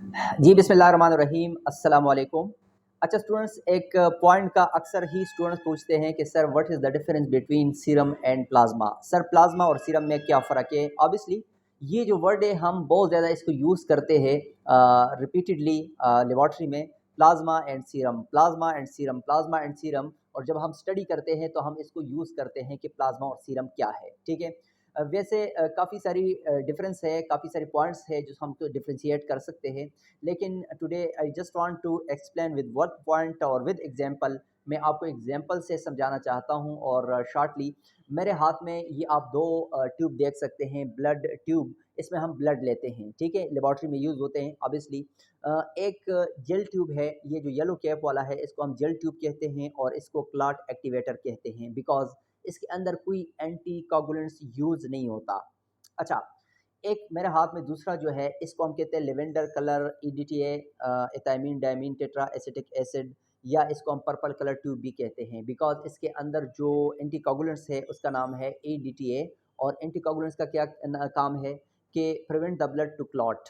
जी, बिस्मिल्लाहिर्रहमानिर्रहीम, अस्सलाम वालेकुम। अच्छा स्टूडेंट्स, एक पॉइंट का अक्सर ही स्टूडेंट्स पूछते हैं कि sir what is the difference between serum and plasma. Sir plasma और सीरम में क्या फ़र्क है? ऑब्वियसली ये जो वर्ड है हम बहुत ज़्यादा इसको यूज़ करते हैं रिपीटेडली लेबॉरेटरी में, plasma and serum, plasma and serum, plasma and serum. और जब हम स्टडी करते हैं तो हम इसको यूज़ करते हैं कि प्लाज्मा और सीरम क्या है, ठीक है? वैसे काफ़ी सारी डिफरेंस है, काफ़ी सारे पॉइंट्स है जो हम तो डिफरेंशिएट कर सकते हैं। लेकिन today I just want to explain with one point और विद एग्जांपल। मैं आपको एग्जांपल से समझाना चाहता हूं और शॉर्टली मेरे हाथ में ये आप दो ट्यूब देख सकते हैं, ब्लड ट्यूब। इसमें हम ब्लड लेते हैं, ठीक है, लेबॉरेटरी में यूज़ होते हैं ऑब्वियसली। एक जेल ट्यूब है, ये जो येलो कैप वाला है इसको हम जेल ट्यूब कहते हैं और इसको क्लॉट एक्टिवेटर कहते हैं बिकॉज इसके अंदर कोई एंटी कोगुलेंट्स यूज़ नहीं होता। अच्छा, एक मेरे हाथ में दूसरा जो है इसको हम कहते हैं lavender colour EDTA, ethylene diamine tetra acetic acid, या इसको हम पर्पल कलर ट्यूब भी कहते हैं बिकॉज इसके अंदर जो एंटीकोगुलेंट्स है उसका नाम है एडीटीए। और एंटीकोगुलेंट्स का क्या काम है कि prevent the blood to clot.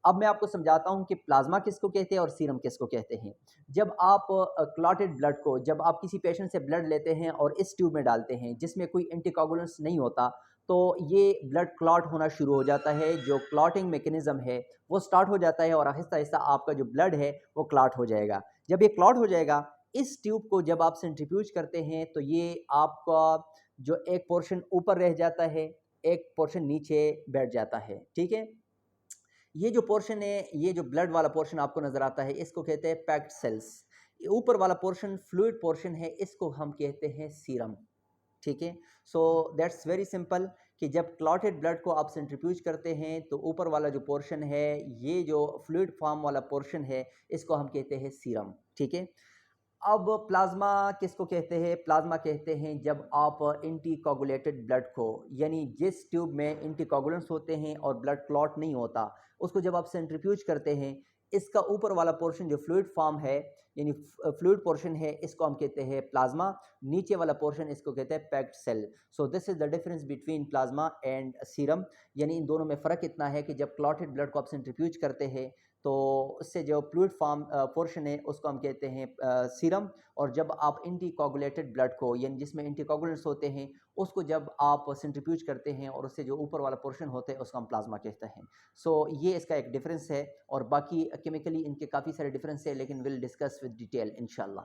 अब मैं आपको समझाता हूं कि प्लाज्मा किसको कहते हैं और सीरम किसको कहते हैं। जब आप क्लॉटेड ब्लड को, जब आप किसी पेशेंट से ब्लड लेते हैं और इस ट्यूब में डालते हैं जिसमें कोई एंटीकोगुलेंट्स नहीं होता, तो ये ब्लड क्लॉट होना शुरू हो जाता है। जो क्लॉटिंग मैकेनिज्म है वो स्टार्ट हो जाता है और आहिस्ता आहिस्ता आपका जो ब्लड है वो क्लॉट हो जाएगा। जब ये क्लॉट हो जाएगा, इस ट्यूब को जब आप सेंट्रीफ्यूज करते हैं तो ये आपका जो एक पोर्शन ऊपर रह जाता है, एक पोर्शन नीचे बैठ जाता है, ठीक है। ये जो पोर्शन है, ये जो ब्लड वाला पोर्शन आपको नजर आता है इसको कहते हैं पैक्ड सेल्स। ऊपर वाला पोर्शन फ्लूइड पोर्शन है, इसको हम कहते हैं सीरम, ठीक है। सो दैट्स वेरी सिंपल कि जब क्लॉटेड ब्लड को आप सेंट्रीफ्यूज करते हैं तो ऊपर वाला जो पोर्शन है, ये जो फ्लूइड फॉर्म वाला पोर्शन है, इसको हम कहते हैं सीरम, ठीक है। अब प्लाज्मा किसको कहते हैं? प्लाज्मा कहते हैं जब आप एंटीकोगुलेटेड ब्लड को, यानी जिस ट्यूब में एंटीकोगुलेंट्स होते हैं और ब्लड क्लॉट नहीं होता, उसको जब आप सेंट्रीफ्यूज करते हैं, इसका ऊपर वाला पोर्शन जो फ्लूइड फॉर्म है, यानी फ्लूइड पोर्शन है, इसको हम कहते हैं प्लाज्मा। नीचे वाला पोर्शन इसको कहते हैं packed cell. So this is the difference between plasma and serum. यानी इन दोनों में फ़र्क इतना है कि जब क्लॉटेड ब्लड को आप सेंट्रीफ्यूज करते हैं तो उससे जो फ्लूइड फॉर्म पोर्शन है उसको हम कहते हैं सीरम। और जब आप एंटीकोगुलेटेड ब्लड को, यानी जिसमें एंटीकोगुलेंट्स होते हैं, उसको जब आप सेंट्रीफ्यूज करते हैं और उससे जो ऊपर वाला पोर्शन होता है उसको हम प्लाज्मा कहते हैं। सो ये इसका एक डिफरेंस है और बाकी केमिकली इनके काफ़ी सारे डिफरेंस है, लेकिन विल डिस्कस विद डिटेल इंशाल्लाह।